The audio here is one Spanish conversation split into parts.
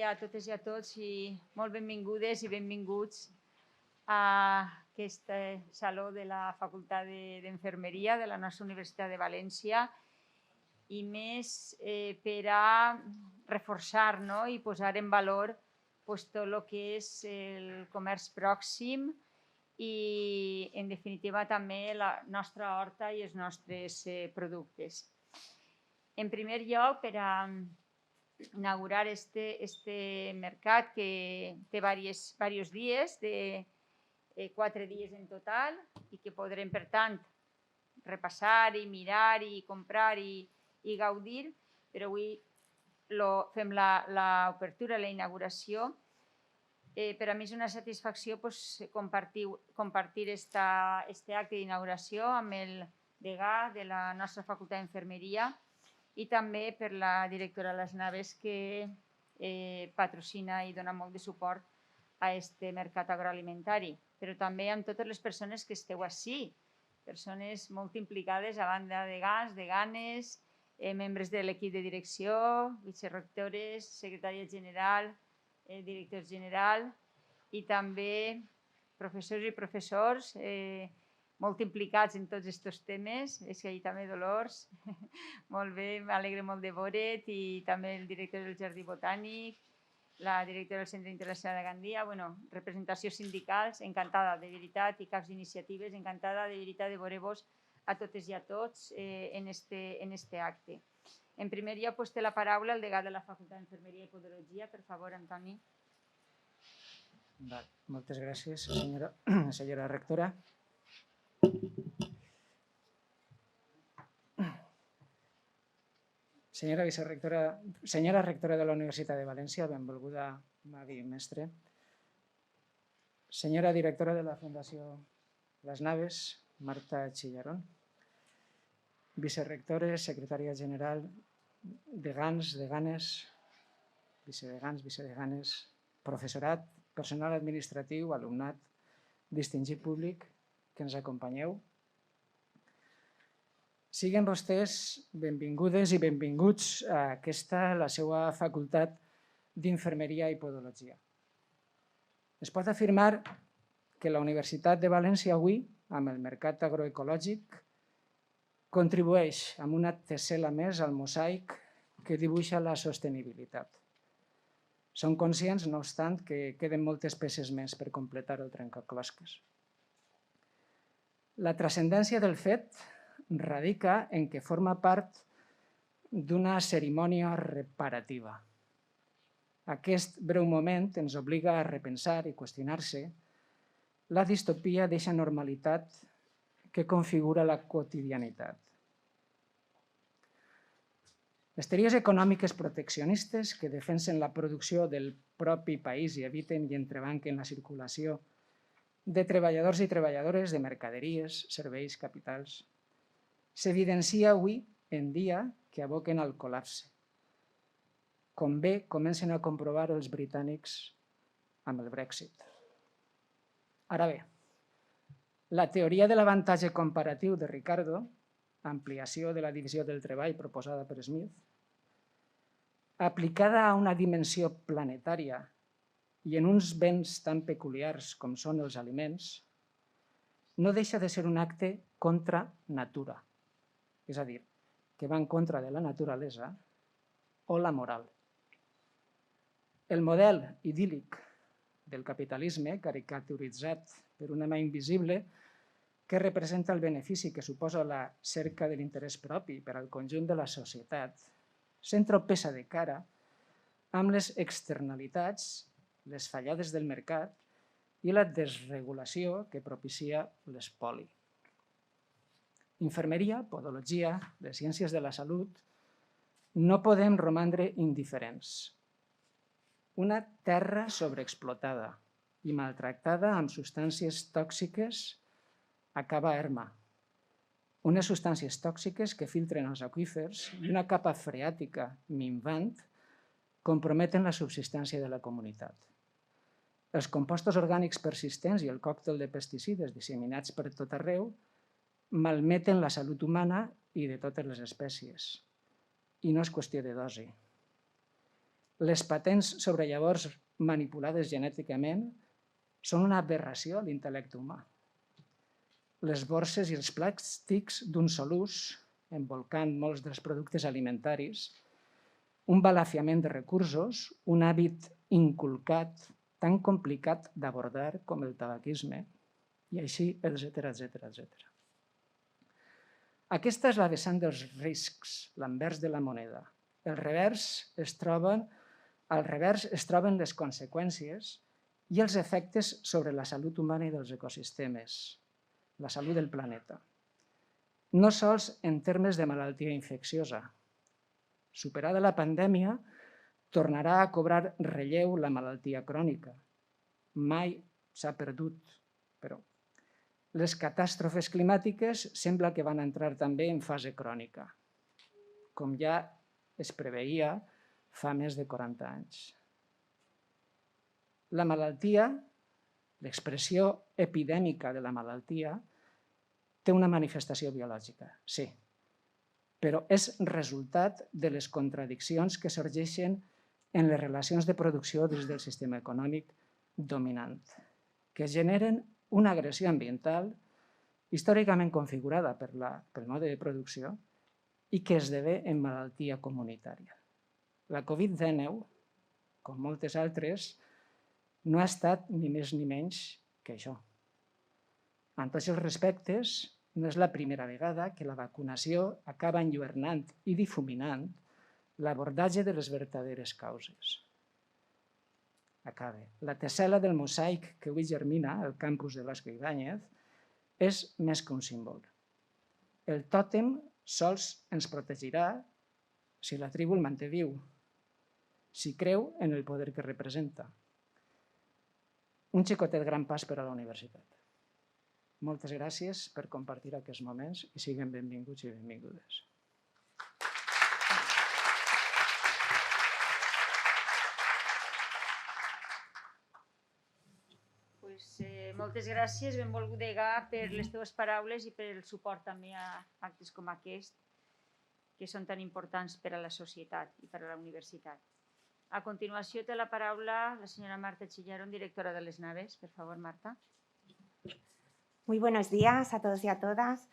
dia a totes i a tots i molt benvingudes i benvinguts a aquest saló de la Facultat d'Infermeria de la nostra Universitat de València i més per a reforçar i posar en valor tot el que és el comerç pròxim i, en definitiva, també la nostra horta i els nostres productes. En primer lloc, per a inaugurar este mercat que té diversos dies, de 4 dies en total, i que podrem, per tant, repassar i mirar i comprar i gaudir, però avui fem l'obertura, la inauguració. Per a mi és una satisfacció compartir este acte d'inauguració amb el degà de la nostra Facultat d'Infermeria i també per la directora Les Naves, que patrocina i dona molt de suport a aquest mercat agroalimentari, però també amb totes les persones que esteu ací, persones molt implicades a banda de degans, deganes, membres de l'equip de direcció, vicerectores, secretària general, director general i també professors i professors molt implicats en tots aquests temes. És que ahir també Dolors, molt bé, m'alegre molt de veure't, i també el director del Jardí Botànic, la directora del Centre Internacional de Gandia, representacions sindicals, encantada, de veritat, i caps d'iniciatives, encantada, de veritat, de veure-vos a totes i a tots en este acte. En primer lloc, té la paraula el degà de la Facultat d'Infermeria i Podologia. Per favor, Antoni. Moltes gràcies, senyora rectora. Senyora rectora de la Universitat de València, benvolguda Mavi Mestre. Senyora directora de la Fundació Les Naves, Marta Chillarón. Vicerectores, secretària general, degans, deganes, vicedegans, vicedeganes, professorat, personal administratiu, alumnat, distingit públic que ens acompanyeu. Siguen vostès benvingudes i benvinguts a aquesta, la seva Facultat d'Infermeria i Podologia. Es pot afirmar que la Universitat de València avui, amb el mercat agroecològic, contribueix amb una tessel·la més al mosaic que dibuixa la sostenibilitat. Som conscients, no obstant, que queden moltes peces més per completar el trencaclosques. La transcendència del fet radica en que forma part d'una cerimònia reparativa. Aquest breu moment ens obliga a repensar i qüestionar-se la distopia d'eixa normalitat que configura la quotidianitat. Les teories econòmiques proteccionistes que defensen la producció del propi país i eviten i entrebanquen la circulació de treballadors i treballadores, de mercaderies, serveis, capitals, s'evidencia avui en dia que aboquen al col·lapse, com bé comencen a comprovar els britànics amb el Brexit. Ara bé, la teoria de l'avantatge comparatiu de Ricardo, ampliació de la divisió del treball proposada per Smith, aplicada a una dimensió planetària i en uns béns tan peculiars com són els aliments, no deixa de ser un acte contra natura, és a dir, que va en contra de la naturalesa o la moral. El model idíl·lic del capitalisme, caricaturitzat per una mà invisible, que representa el benefici que suposa la cerca de l'interès propi per al conjunt de la societat, s'entropessa de cara amb les externalitats, les fallades del mercat i la desregulació que propicia l'espoli. Infermeria, podologia, les ciències de la salut, no podem romandre indiferents. Una terra sobreexplotada i maltractada amb substàncies tòxiques acaba erma. Unes substàncies tòxiques que filtren els aqüífers i una capa freàtica minvant comprometen la subsistència de la comunitat. Els compostos orgànics persistents i el còctel de pesticides disseminats per tot arreu malmeten la salut humana i de totes les espècies. I no és qüestió de dosi. Les patents sobre llavors manipulades genèticament són una aberració a l'intel·lecte humà. Les borses i els plàstics d'un sol ús, embolcant molts dels productes alimentaris, un balafiament de recursos, un hàbit inculcat tan complicat d'abordar com el tabaquisme, i així, etc. Aquesta és la vessant dels riscs, l'anvers de la moneda. Al revers es troben les conseqüències i els efectes sobre la salut humana i dels ecosistemes, la salut del planeta. No sols en termes de malaltia infecciosa. Superada la pandèmia, tornarà a cobrar relleu la malaltia crònica. Mai s'ha perdut, però les catàstrofes climàtiques sembla que van entrar també en fase crònica, com ja es preveia fa més de 40 anys. La malaltia, l'expressió epidèmica de la malaltia, té una manifestació biològica, sí, però és resultat de les contradiccions que sorgeixen en les relacions de producció dins del sistema econòmic dominant, que generen una agressió ambiental històricament configurada pel mode de producció i que esdevé en malaltia comunitària. La Covid-19, com moltes altres, no ha estat ni més ni menys que això. En tots els respectes, no és la primera vegada que la vacunació acaba enlluernant i difuminant l'abordatge de les verdaderes causes. Acaba. La tessel·la del mosaic que avui germina al campus de Blasco Ibáñez és més que un símbol. El tòtem sols ens protegirà si la tribu el manté viu, si creu en el poder que representa. Un xicotet gran pas per a la universitat. Moltes gràcies per compartir aquests moments i siguin benvinguts i benvingudes. Moltes gràcies, benvolgut degà, per les teves paraules i per el suport també a actes com aquest, que són tan importants per a la societat i per a la universitat. A continuació té la paraula la senyora Marta Chillaron, directora de les Naves. Per favor, Marta. Muy buenos días a todos y a todas.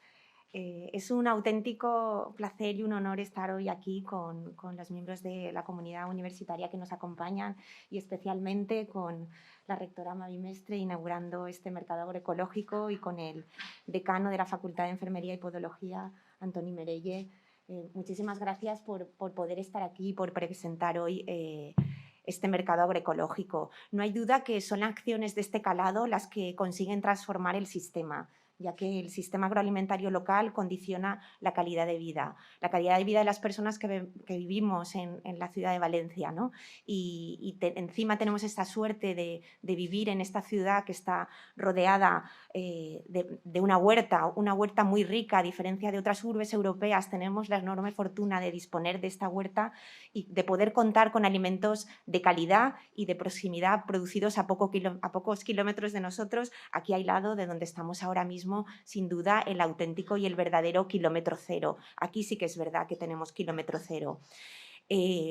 Es un auténtico placer y un honor estar hoy aquí con los miembros de la comunidad universitaria que nos acompañan y especialmente con la rectora Mavi Mestre inaugurando este mercado agroecológico y con el decano de la Facultad de Enfermería y Podología, Antoni Merelle. Muchísimas gracias por poder estar aquí y por presentar hoy este mercado agroecológico. No hay duda que son acciones de este calado las que consiguen transformar el sistema, ya que el sistema agroalimentario local condiciona la calidad de vida de las personas que vivimos en la ciudad de Valencia, ¿no? Encima tenemos esta suerte de vivir en esta ciudad que está rodeada de una huerta muy rica. A diferencia de otras urbes europeas, tenemos la enorme fortuna de disponer de esta huerta y de poder contar con alimentos de calidad y de proximidad producidos a pocos kilómetros de nosotros, aquí al lado de donde estamos ahora mismo, sin duda el auténtico y el verdadero kilómetro cero. Aquí sí que es verdad que tenemos kilómetro cero.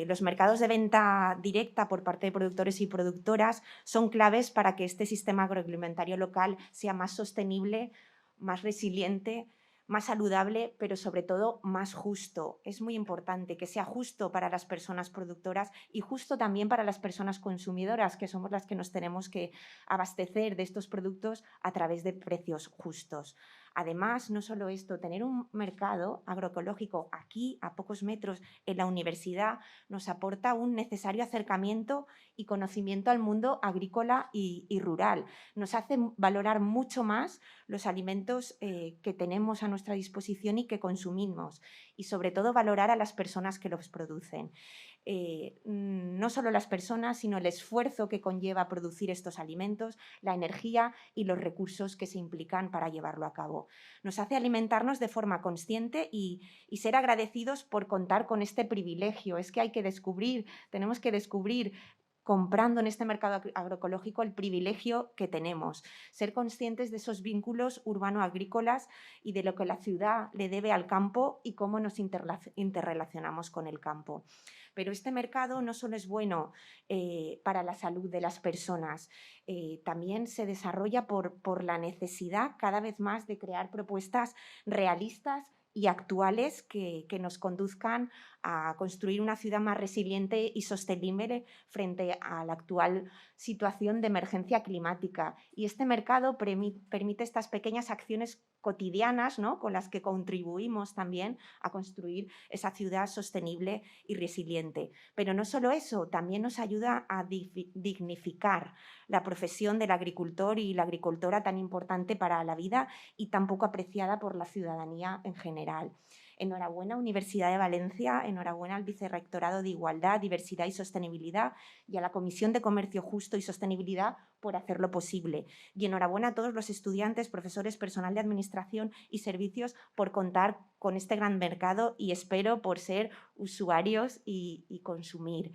Los mercados de venta directa por parte de productores y productoras son claves para que este sistema agroalimentario local sea más sostenible, más resiliente, más saludable, pero sobre todo más justo. Es muy importante que sea justo para las personas productoras y justo también para las personas consumidoras, que somos las que nos tenemos que abastecer de estos productos a través de precios justos. Además, no solo esto, tener un mercado agroecológico aquí, a pocos metros, en la universidad, nos aporta un necesario acercamiento y conocimiento al mundo agrícola y rural. Nos hace valorar mucho más los alimentos que tenemos a nuestra disposición y que consumimos, y sobre todo valorar a las personas que los producen. No solo las personas, sino el esfuerzo que conlleva producir estos alimentos, la energía y los recursos que se implican para llevarlo a cabo. Nos hace alimentarnos de forma consciente y ser agradecidos por contar con este privilegio. Es que hay que descubrir, tenemos que descubrir comprando en este mercado agroecológico el privilegio que tenemos, ser conscientes de esos vínculos urbano-agrícolas y de lo que la ciudad le debe al campo y cómo nos interrelacionamos con el campo. Pero este mercado no solo es bueno para la salud de las personas, también se desarrolla por la necesidad cada vez más de crear propuestas realistas y actuales que nos conduzcan a construir una ciudad más resiliente y sostenible frente a la actual situación de emergencia climática. Y este mercado permite estas pequeñas acciones cotidianas, ¿no?, con las que contribuimos también a construir esa ciudad sostenible y resiliente. Pero no solo eso, también nos ayuda a dignificar la profesión del agricultor y la agricultora, tan importante para la vida y tan poco apreciada por la ciudadanía en general. Enhorabuena, Universidad de Valencia, enhorabuena al Vicerrectorado de Igualdad, Diversidad y Sostenibilidad y a la Comisión de Comercio Justo y Sostenibilidad por hacerlo posible. Y enhorabuena a todos los estudiantes, profesores, personal de administración y servicios por contar con este gran mercado y espero por ser usuarios y consumir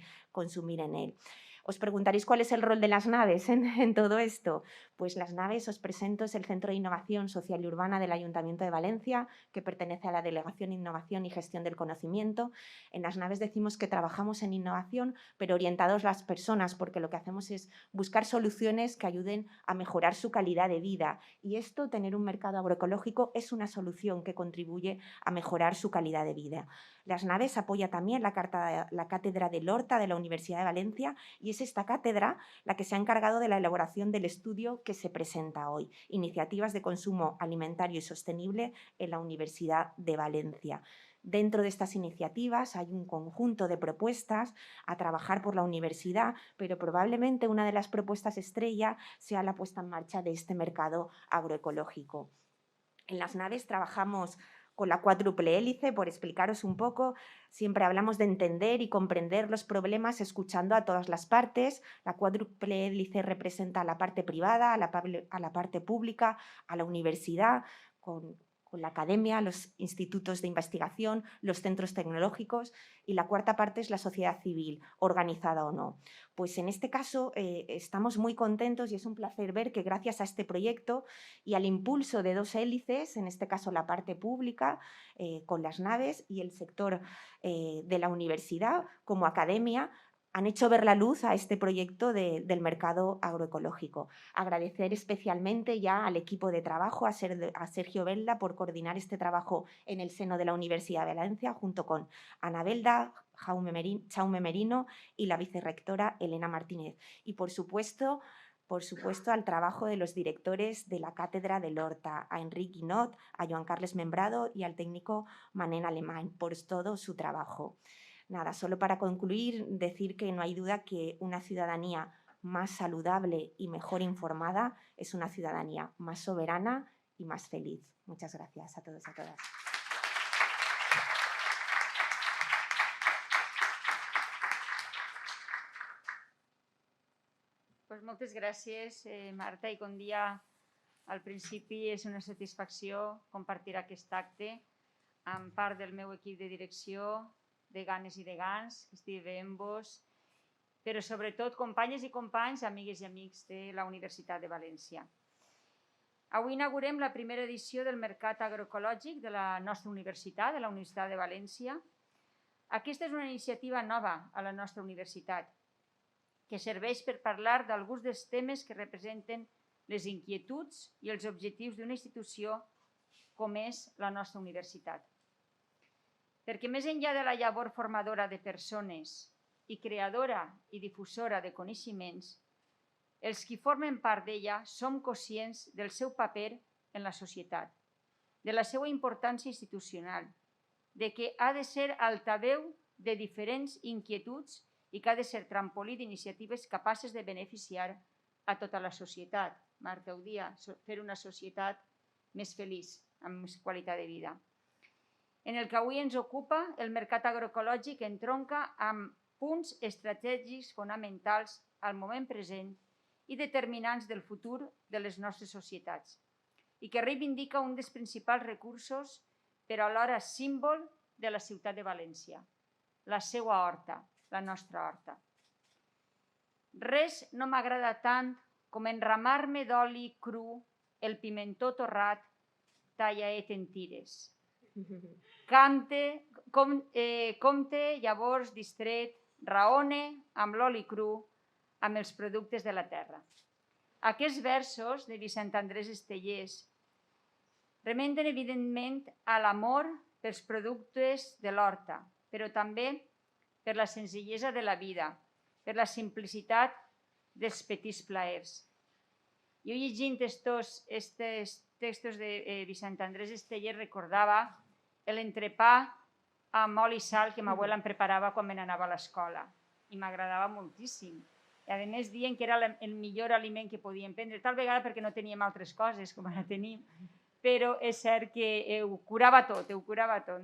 en él. Os preguntaréis cuál es el rol de las naves en todo esto. Pues las naves, os presento, es el Centro de Innovación Social y Urbana del Ayuntamiento de Valencia, que pertenece a la Delegación Innovación y Gestión del Conocimiento. En las naves decimos que trabajamos en innovación, pero orientados a las personas, porque lo que hacemos es buscar soluciones que ayuden a mejorar su calidad de vida. Y esto, tener un mercado agroecológico, es una solución que contribuye a mejorar su calidad de vida. Las naves apoya también la Cátedra del Horta de la Universidad de Valencia y es esta cátedra la que se ha encargado de la elaboración del estudio que se presenta hoy, Iniciativas de Consumo Alimentario y Sostenible en la Universidad de Valencia. Dentro de estas iniciativas hay un conjunto de propuestas a trabajar por la universidad, pero probablemente una de las propuestas estrella sea la puesta en marcha de este mercado agroecológico. En las naves trabajamos con la cuádruple hélice, por explicaros un poco. Siempre hablamos de entender y comprender los problemas escuchando a todas las partes. La cuádruple hélice representa a la parte privada, a la parte pública, a la universidad, con la academia, los institutos de investigación, los centros tecnológicos, y la cuarta parte es la sociedad civil, organizada o no. Pues en este caso estamos muy contentos y es un placer ver que gracias a este proyecto y al impulso de dos hélices, en este caso la parte pública con las naves y el sector de la universidad como academia, han hecho ver la luz a este proyecto del mercado agroecológico. Agradecer especialmente ya al equipo de trabajo, a Sergio Velda, por coordinar este trabajo en el seno de la Universidad de Valencia, junto con Ana Velda, Jaume Merino y la vicerrectora Elena Martínez. Y, por supuesto, al trabajo de los directores de la Cátedra del Horta, a Enric Guinot, a Joan Carles Membrado y al técnico Manén Alemán, por todo su trabajo. Nada, solo para concluir, decir que no hay duda que una ciudadanía más saludable y mejor informada es una ciudadanía más soberana y más feliz. Muchas gracias a todos y a todas. Pues moltes gràcies, Marta, i com dia al principi és una satisfacció compartir aquest acte amb part del meu equip de direcció, de ganes i de gans, que estic veient-vos, però sobretot companyes i companys, amigues i amics de la Universitat de València. Avui inaugurem la primera edició del Mercat Agroecològic de la nostra universitat, de la Universitat de València. Aquesta és una iniciativa nova a la nostra universitat, que serveix per parlar d'alguns dels temes que representen les inquietuds i els objectius d'una institució com és la nostra universitat. Perquè més enllà de la llavor formadora de persones i creadora i difusora de coneixements, els qui formen part d'ella som conscients del seu paper en la societat, de la seva importància institucional, de que ha de ser altaveu de diferents inquietuds i que ha de ser trampolí d'iniciatives capaces de beneficiar a tota la societat. Marta ho dia, fer una societat més feliç, amb més qualitat de vida. En el que avui ens ocupa, el mercat agroecològic entronca amb punts estratègics fonamentals al moment present i determinants del futur de les nostres societats i que reivindica un dels principals recursos, però alhora símbol de la ciutat de València, la seva horta, la nostra horta. Res no m'agrada tant com enramar-me d'oli cru, el pimentó torrat, tallaet en tires. Compte, llavors, distret, raone amb l'oli cru, amb els productes de la terra. Aquests versos de Vicent Andrés Estellés remeten, evidentment, a l'amor pels productes de l'horta, però també per la senzillesa de la vida, per la simplicitat dels petits plaers. Jo llegint estos textos de Vicent Andrés Estellés recordava l'entrepà amb oli i sal que ma abuela em preparava quan me n'anava a l'escola i m'agradava moltíssim. I a més diuen que era el millor aliment que podíem prendre, tal vegada perquè no teníem altres coses com ara tenim, però és cert que ho curava tot,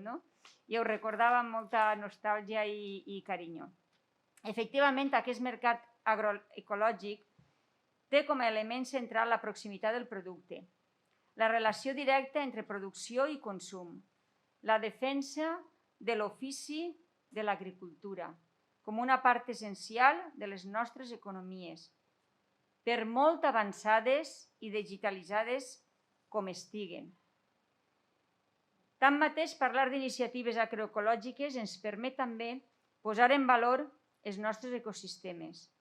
no? I ho recordava amb molta nostàlgia i carinyo. Efectivament, aquest mercat agroecològic té com a element central la proximitat del producte, la relació directa entre producció i consum, la defensa de l'ofici de l'agricultura com una part essencial de les nostres economies, per molt avançades i digitalitzades com estiguen. Tanmateix, parlar d'iniciatives agroecològiques ens permet també posar en valor els nostres ecosistemes,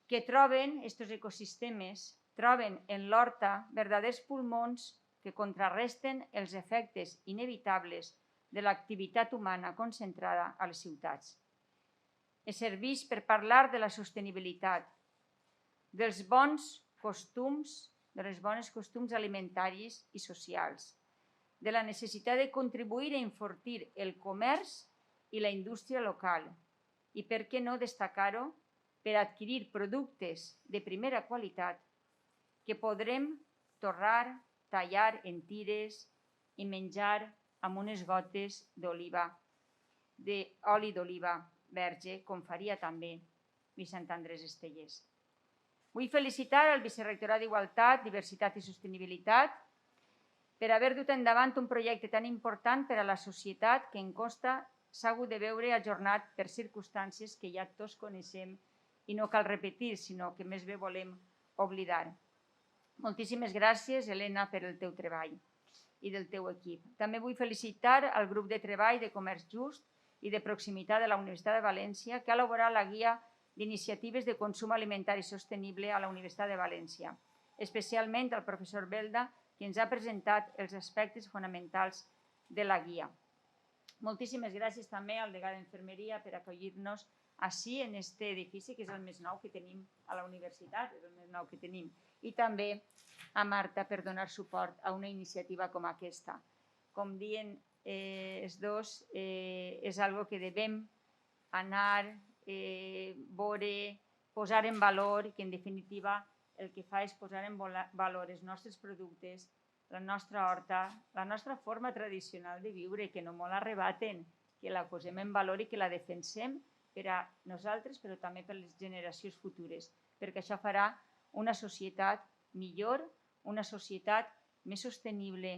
que aquests ecosistemes troben en l'horta verdaders pulmons que contrarresten els efectes inevitables de l'activitat humana concentrada a les ciutats. Es serveix per parlar de la sostenibilitat, dels bons costums, de les bones costums alimentaris i socials, de la necessitat de contribuir a enfortir el comerç i la indústria local i, per què no destacar-ho, per adquirir productes de primera qualitat que podrem torrar, tallar en tires i menjar amb unes gotes d'oli d'oliva verge, com faria també Vicent Andrés Estellés. Vull felicitar el Vicerrectorat d'Igualtat, Diversitat i Sostenibilitat per haver dut endavant un projecte tan important per a la societat que en consta s'ha hagut de veure ajornat per circumstàncies que ja tots coneixem i no cal repetir, sinó que més bé volem oblidar. Moltíssimes gràcies, Helena, per el teu treball i del teu equip. També vull felicitar al grup de treball de Comerç Just i de Proximitat de la Universitat de València que ha elaborat la guia d'iniciatives de consum alimentari sostenible a la Universitat de València, especialment al professor Belda, que ens ha presentat els aspectes fonamentals de la guia. Moltíssimes gràcies també al degà d'Infermeria per acollir-nos així en aquest edifici, que és el més nou que tenim a la universitat, és el més nou que tenim, i també a Marta per donar suport a una iniciativa com aquesta. Com diuen els dos, és algo que devem anar, veure, posar en valor, i que en definitiva el que fa és posar en valor els nostres productes, la nostra horta, la nostra forma tradicional de viure, que no molt arrebaten, que la posem en valor i que la defensem per a nosaltres, però també per a les generacions futures, perquè això farà una societat millor, una societat més sostenible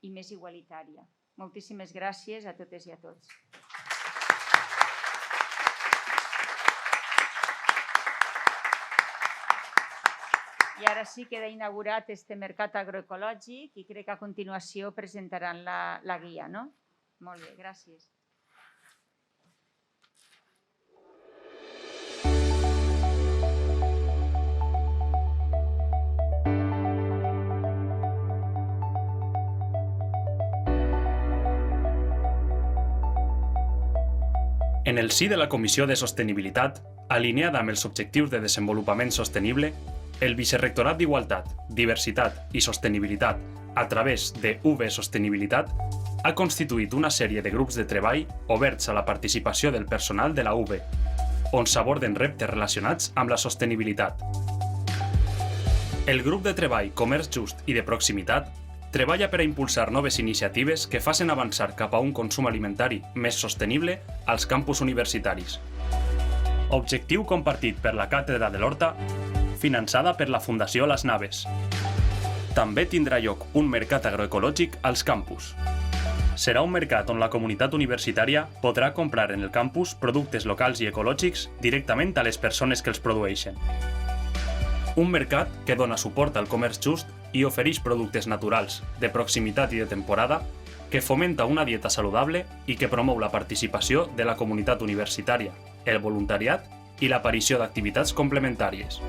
i més igualitària. Moltíssimes gràcies a totes i a tots. I ara sí queda inaugurat este mercat agroecològic i crec que a continuació presentaran la guia, no? Molt bé, gràcies. En el si de la Comissió de Sostenibilitat, alineada amb els Objectius de Desenvolupament Sostenible, el Vicerrectorat d'Igualtat, Diversitat i Sostenibilitat, a través de UV Sostenibilitat, ha constituït una sèrie de grups de treball oberts a la participació del personal de la UV, on s'aborden reptes relacionats amb la sostenibilitat. El grup de treball Comerç Just i de Proximitat treballa per a impulsar noves iniciatives que facin avançar cap a un consum alimentari més sostenible als campus universitaris. Objectiu compartit per la Càtedra de l'Horta, finançada per la Fundació Las Naves. També tindrà lloc un mercat agroecològic als campus. Serà un mercat on la comunitat universitària podrà comprar en el campus productes locals i ecològics directament a les persones que els produeixen. Un mercat que dona suport al comerç just i ofereix productes naturals, de proximitat i de temporada, que fomenta una dieta saludable i que promou la participació de la comunitat universitària, el voluntariat i l'aparició d'activitats complementàries.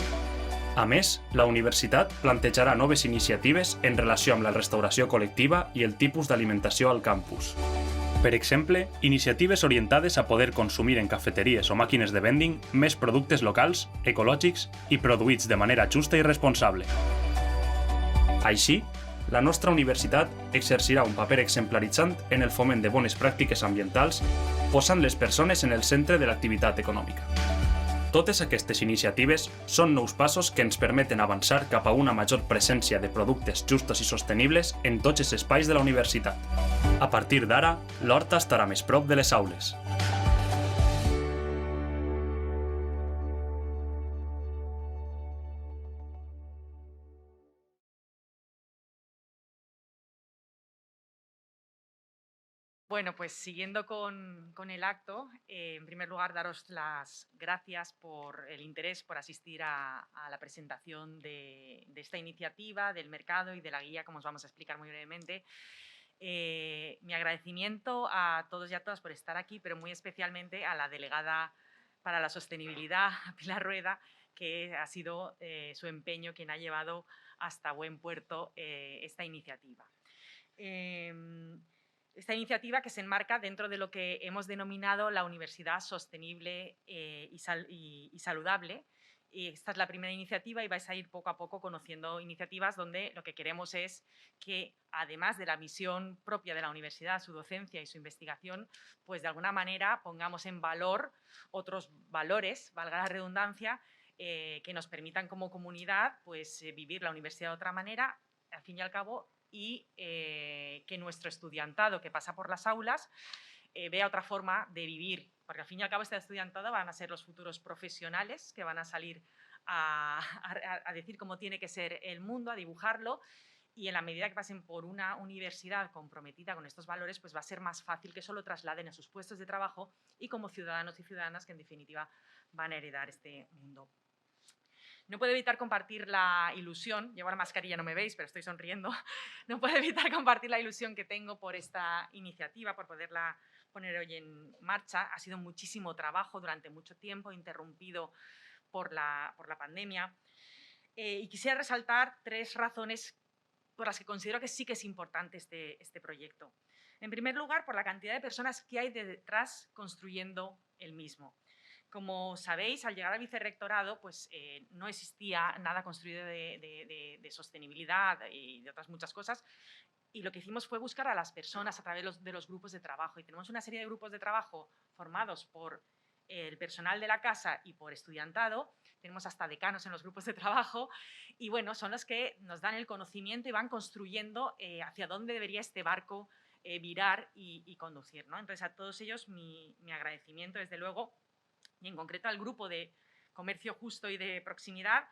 A més, la universitat plantejarà noves iniciatives en relació amb la restauració col·lectiva i el tipus d'alimentació al campus. Per exemple, iniciatives orientades a poder consumir en cafeteries o màquines de vending més productes locals, ecològics i produïts de manera justa i responsable. Així, la nostra universitat exercirà un paper exemplaritzant en el foment de bones pràctiques ambientals, posant les persones en el centre de l'activitat econòmica. Totes aquestes iniciatives són nous passos que ens permeten avançar cap a una major presència de productes justos i sostenibles en tots els espais de la universitat. A partir d'ara, l'horta estarà més prop de les aules. Bueno, pues siguiendo con el acto, en primer lugar daros las gracias por el interés por asistir a la presentación de esta iniciativa, del mercado y de la guía, como os vamos a explicar muy brevemente. Mi agradecimiento a todos y a todas por estar aquí, pero muy especialmente a la delegada para la sostenibilidad, Pilar Rueda, que ha sido su empeño quien ha llevado hasta buen puerto esta iniciativa. Esta iniciativa que se enmarca dentro de lo que hemos denominado la universidad sostenible y saludable. Y esta es la primera iniciativa y vais a ir poco a poco conociendo iniciativas donde lo que queremos es que, además de la misión propia de la universidad, su docencia y su investigación, pues de alguna manera pongamos en valor otros valores, valga la redundancia, que nos permitan como comunidad pues, vivir la universidad de otra manera, al fin y al cabo, y que nuestro estudiantado que pasa por las aulas vea otra forma de vivir, porque al fin y al cabo este estudiantado van a ser los futuros profesionales que van a salir a decir cómo tiene que ser el mundo, a dibujarlo, y en la medida que pasen por una universidad comprometida con estos valores, pues va a ser más fácil que eso lo trasladen a sus puestos de trabajo y como ciudadanos y ciudadanas que en definitiva van a heredar este mundo. No puedo evitar compartir la ilusión, llevo la mascarilla, no me veis, pero estoy sonriendo, no puedo evitar compartir la ilusión que tengo por esta iniciativa, por poderla poner hoy en marcha. Ha sido muchísimo trabajo durante mucho tiempo, interrumpido por la pandemia. Y quisiera resaltar 3 razones por las que considero que sí que es importante este proyecto. En primer lugar, por la cantidad de personas que hay detrás construyendo el mismo. Como sabéis, al llegar al vicerrectorado pues, no existía nada construido de sostenibilidad y de otras muchas cosas, y lo que hicimos fue buscar a las personas a través de los grupos de trabajo, y tenemos una serie de grupos de trabajo formados por el personal de la casa y por estudiantado, tenemos hasta decanos en los grupos de trabajo, y bueno, son los que nos dan el conocimiento y van construyendo hacia dónde debería este barco virar y conducir, ¿no? Entonces, a todos ellos mi agradecimiento, desde luego, y en concreto al grupo de comercio justo y de proximidad,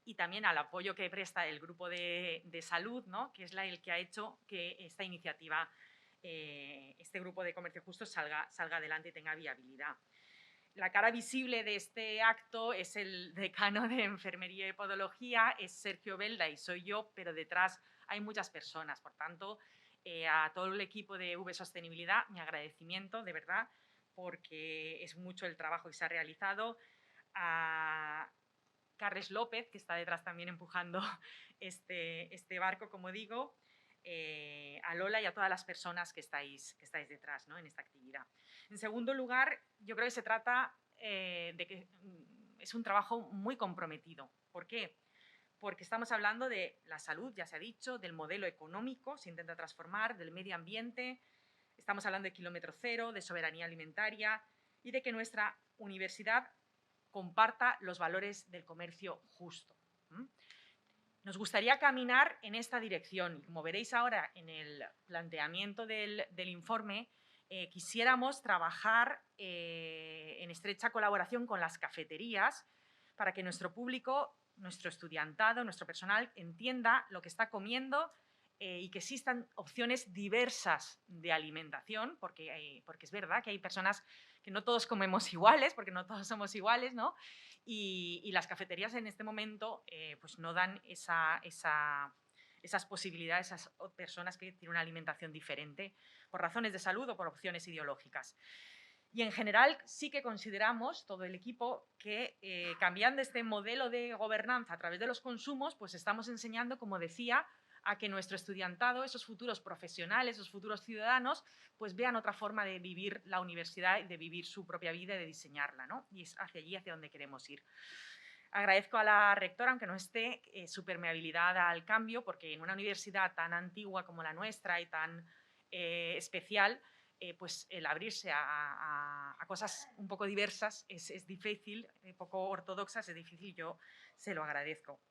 y también al apoyo que presta el grupo de salud, ¿no? Que es el que ha hecho que esta iniciativa, este grupo de comercio justo salga adelante y tenga viabilidad. La cara visible de este acto es el decano de Enfermería y Podología, es Sergio Belda y soy yo, pero detrás hay muchas personas. Por tanto, a todo el equipo de V Sostenibilidad, mi agradecimiento, de verdad, porque es mucho el trabajo que se ha realizado. A Carles López, que está detrás también empujando este barco, como digo, a Lola y a todas las personas que estáis detrás, ¿no? En esta actividad. En segundo lugar, yo creo que se trata de que es un trabajo muy comprometido. ¿Por qué? Porque estamos hablando de la salud, ya se ha dicho, del modelo económico, se intenta transformar, del medio ambiente, estamos hablando de kilómetro cero, de soberanía alimentaria y de que nuestra universidad comparta los valores del comercio justo. Nos gustaría caminar en esta dirección y, como veréis ahora en el planteamiento del informe, quisiéramos trabajar en estrecha colaboración con las cafeterías para que nuestro público, nuestro estudiantado, nuestro personal entienda lo que está comiendo y que existan opciones diversas de alimentación, porque es verdad que hay personas que no todos comemos iguales, porque no todos somos iguales, ¿no? Y las cafeterías en este momento pues no dan esas posibilidades a esas personas que tienen una alimentación diferente por razones de salud o por opciones ideológicas. Y en general sí que consideramos, todo el equipo, que cambiando este modelo de gobernanza a través de los consumos, pues estamos enseñando, como decía, a que nuestro estudiantado, esos futuros profesionales, esos futuros ciudadanos, pues vean otra forma de vivir la universidad, de vivir su propia vida y de diseñarla, ¿no? Y es hacia allí, hacia donde queremos ir. Agradezco a la rectora, aunque no esté, su permeabilidad al cambio, porque en una universidad tan antigua como la nuestra y tan especial, pues el abrirse a cosas un poco diversas es difícil, poco ortodoxas, es difícil, yo se lo agradezco.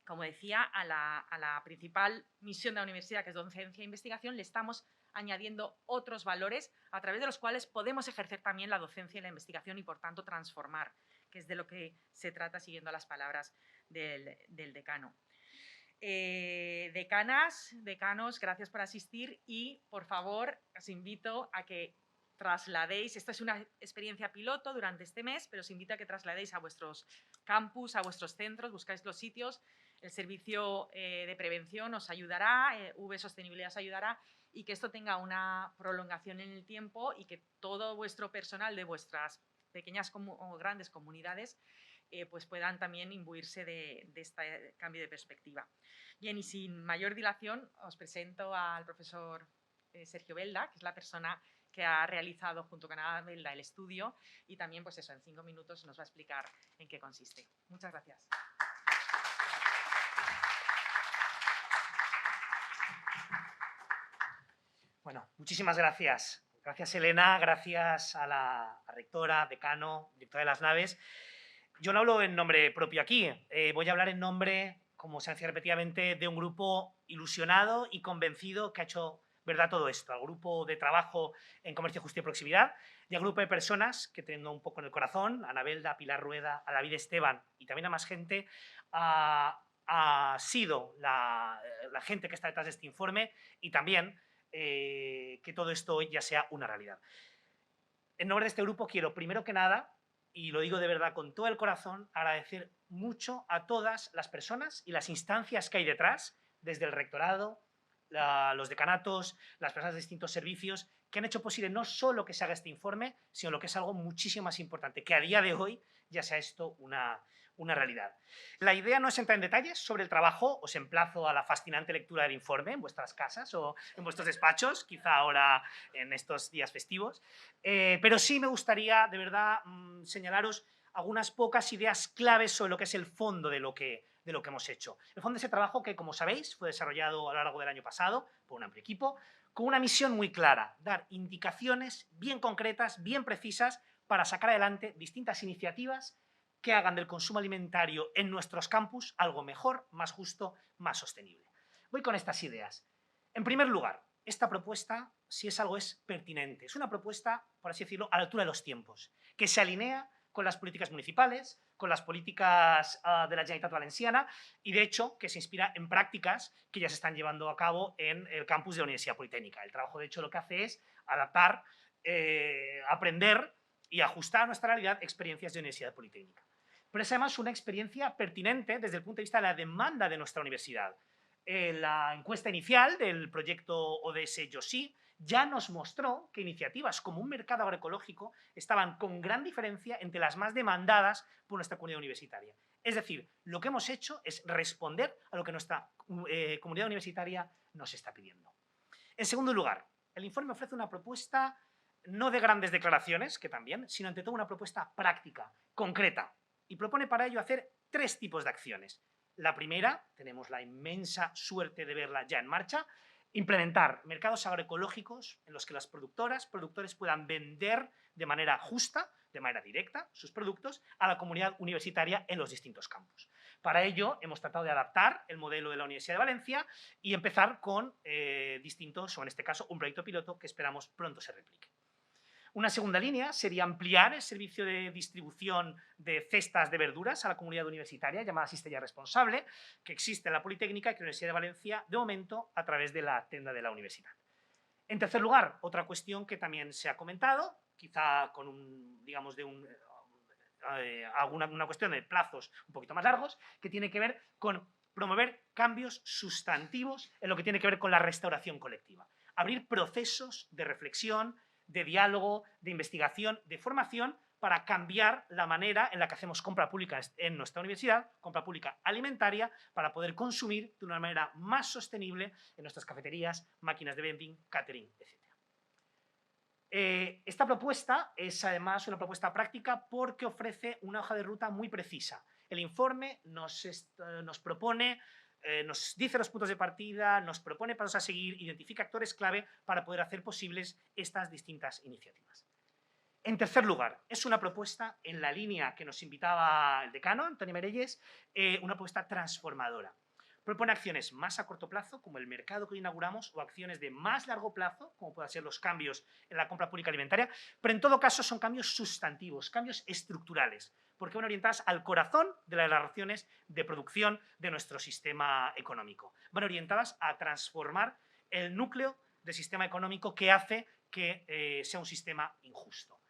Como decía, a la principal misión de la universidad, que es docencia e investigación, le estamos añadiendo otros valores a través de los cuales podemos ejercer también la docencia y la investigación y, por tanto, transformar, que es de lo que se trata siguiendo las palabras del decano. Decanas, decanos, gracias por asistir y, por favor, os invito a que trasladéis, esta es una experiencia piloto durante este mes, pero os invito a que trasladéis a vuestros campus, a vuestros centros, buscáis los sitios, el servicio de prevención os ayudará, V Sostenibilidad os ayudará y que esto tenga una prolongación en el tiempo y que todo vuestro personal de vuestras pequeñas o grandes comunidades pues puedan también imbuirse de este cambio de perspectiva. Bien, y sin mayor dilación os presento al profesor Sergio Belda, que es la persona que ha realizado junto con Ana Belda el estudio y también, pues eso, en 5 minutos nos va a explicar en qué consiste. Muchas gracias. Bueno, muchísimas gracias. Gracias, Elena, gracias a la rectora, decano, directora de las naves. Yo no hablo en nombre propio aquí, voy a hablar en nombre, como se decía repetidamente, de un grupo ilusionado y convencido que ha hecho verdad todo esto, al grupo de trabajo en Comercio, Justicia y Proximidad y al grupo de personas que tengo un poco en el corazón, a Ana Belda, a Pilar Rueda, a David Esteban y también a más gente, ha sido la gente que está detrás de este informe y también que todo esto hoy ya sea una realidad. En nombre de este grupo quiero, primero que nada, y lo digo de verdad con todo el corazón, agradecer mucho a todas las personas y las instancias que hay detrás, desde el rectorado, los decanatos, las personas de distintos servicios, que han hecho posible no solo que se haga este informe, sino lo que es algo muchísimo más importante, que a día de hoy ya sea esto una realidad. La idea no es entrar en detalles sobre el trabajo, os emplazo a la fascinante lectura del informe en vuestras casas o en vuestros despachos, quizá ahora en estos días festivos, pero sí me gustaría de verdad señalaros algunas pocas ideas claves sobre lo que es el fondo de lo que hemos hecho. El fondo de ese trabajo que, como sabéis, fue desarrollado a lo largo del año pasado por un amplio equipo, con una misión muy clara, dar indicaciones bien concretas, bien precisas, para sacar adelante distintas iniciativas que hagan del consumo alimentario en nuestros campus algo mejor, más justo, más sostenible. Voy con estas ideas. En primer lugar, esta propuesta, si es algo, es pertinente. Es una propuesta, por así decirlo, a la altura de los tiempos, que se alinea con las políticas municipales, con las políticas de la Generalitat Valenciana y, de hecho, que se inspira en prácticas que ya se están llevando a cabo en el campus de la Universidad Politécnica. El trabajo, de hecho, lo que hace es adaptar, aprender y ajustar a nuestra realidad experiencias de Universidad Politécnica. Pero es además una experiencia pertinente desde el punto de vista de la demanda de nuestra universidad. La encuesta inicial del proyecto ODS YOSI ya nos mostró que iniciativas como un mercado agroecológico estaban con gran diferencia entre las más demandadas por nuestra comunidad universitaria. Es decir, lo que hemos hecho es responder a lo que nuestra comunidad universitaria nos está pidiendo. En segundo lugar, el informe ofrece una propuesta no de grandes declaraciones, que también, sino ante todo una propuesta práctica, concreta, y propone para ello hacer 3 tipos de acciones. La primera, tenemos la inmensa suerte de verla ya en marcha, implementar mercados agroecológicos en los que las productores puedan vender de manera justa, de manera directa, sus productos a la comunidad universitaria en los distintos campus. Para ello, hemos tratado de adaptar el modelo de la Universidad de Valencia y empezar con distintos, o en este caso, un proyecto piloto que esperamos pronto se replique. Una segunda línea sería ampliar el servicio de distribución de cestas de verduras a la comunidad universitaria, llamada Cistellà Responsable, que existe en la Politécnica y que la Universidad de Valencia, de momento, a través de la tienda de la universidad. En tercer lugar, otra cuestión que también se ha comentado, quizá con una cuestión de plazos un poquito más largos, que tiene que ver con promover cambios sustantivos en lo que tiene que ver con la restauración colectiva. Abrir procesos de reflexión, de diálogo, de investigación, de formación, para cambiar la manera en la que hacemos compra pública en nuestra universidad, compra pública alimentaria, para poder consumir de una manera más sostenible en nuestras cafeterías, máquinas de vending, catering, etc. Esta propuesta es además una propuesta práctica porque ofrece una hoja de ruta muy precisa. El informe nos propone, nos dice los puntos de partida, nos propone pasos a seguir, identifica actores clave para poder hacer posibles estas distintas iniciativas. En tercer lugar, es una propuesta en la línea que nos invitaba el decano, Antonio Merelles, una propuesta transformadora. Propone acciones más a corto plazo, como el mercado que hoy inauguramos, o acciones de más largo plazo, como puedan ser los cambios en la compra pública alimentaria, pero en todo caso son cambios sustantivos, cambios estructurales, porque van orientadas al corazón de las relaciones de producción de nuestro sistema económico. Van orientadas a transformar el núcleo del sistema económico que hace que sea un sistema injusto.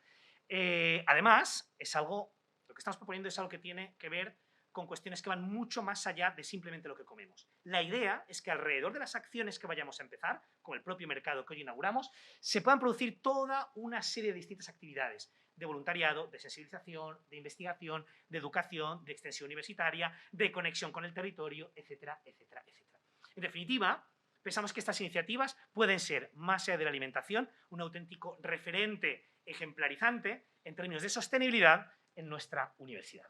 Además, lo que estamos proponiendo es algo que tiene que ver con cuestiones que van mucho más allá de simplemente lo que comemos. La idea es que alrededor de las acciones que vayamos a empezar, como el propio mercado que hoy inauguramos, se puedan producir toda una serie de distintas actividades de voluntariado, de sensibilización, de investigación, de educación, de extensión universitaria, de conexión con el territorio, etcétera, etcétera, etcétera. En definitiva, pensamos que estas iniciativas pueden ser, más allá de la alimentación, un auténtico referente ejemplarizante en términos de sostenibilidad en nuestra universidad.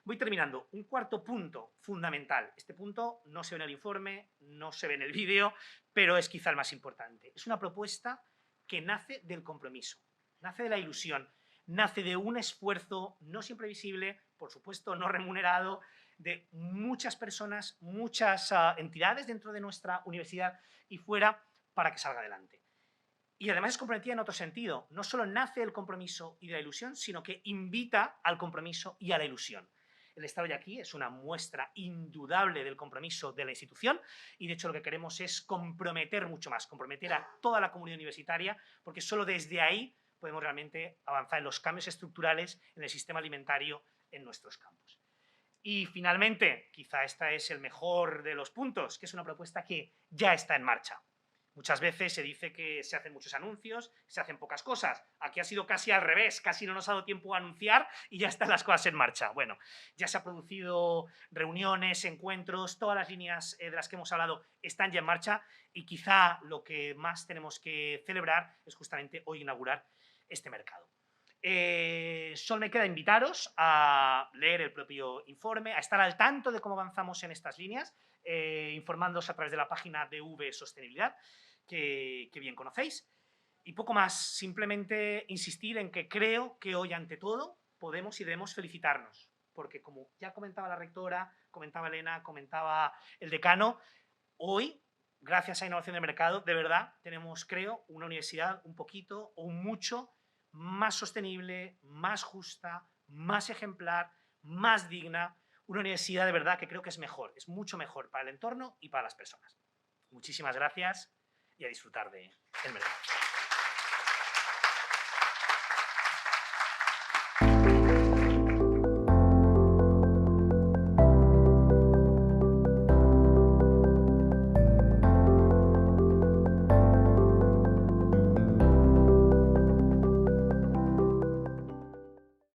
Voy terminando. Un cuarto punto fundamental. Este punto no se ve en el informe, no se ve en el vídeo, pero es quizá el más importante. Es una propuesta que nace del compromiso, nace de la ilusión, nace de un esfuerzo no siempre visible, por supuesto no remunerado, de muchas personas, muchas entidades dentro de nuestra universidad y fuera para que salga adelante. Y además es comprometida en otro sentido. No solo nace del compromiso y de la ilusión, sino que invita al compromiso y a la ilusión. El estar hoy aquí es una muestra indudable del compromiso de la institución y de hecho lo que queremos es comprometer mucho más, comprometer a toda la comunidad universitaria, porque solo desde ahí podemos realmente avanzar en los cambios estructurales en el sistema alimentario en nuestros campos. Y finalmente, quizá este es el mejor de los puntos, que es una propuesta que ya está en marcha. Muchas veces se dice que se hacen muchos anuncios, se hacen pocas cosas. Aquí ha sido casi al revés, casi no nos ha dado tiempo a anunciar y ya están las cosas en marcha. Bueno, ya se han producido reuniones, encuentros, todas las líneas de las que hemos hablado están ya en marcha y quizá lo que más tenemos que celebrar es justamente hoy inaugurar este mercado. Solo me queda invitaros a leer el propio informe, a estar al tanto de cómo avanzamos en estas líneas, informándoos a través de la página de V Sostenibilidad, que bien conocéis. Y poco más, simplemente insistir en que creo que hoy, ante todo, podemos y debemos felicitarnos, porque como ya comentaba la rectora, comentaba Elena, comentaba el decano, hoy, gracias a innovación del mercado, de verdad, tenemos, creo, una universidad un poquito o un mucho más sostenible, más justa, más ejemplar, más digna, una universidad de verdad que creo que es mejor, es mucho mejor para el entorno y para las personas. Muchísimas gracias y a disfrutar del mercado.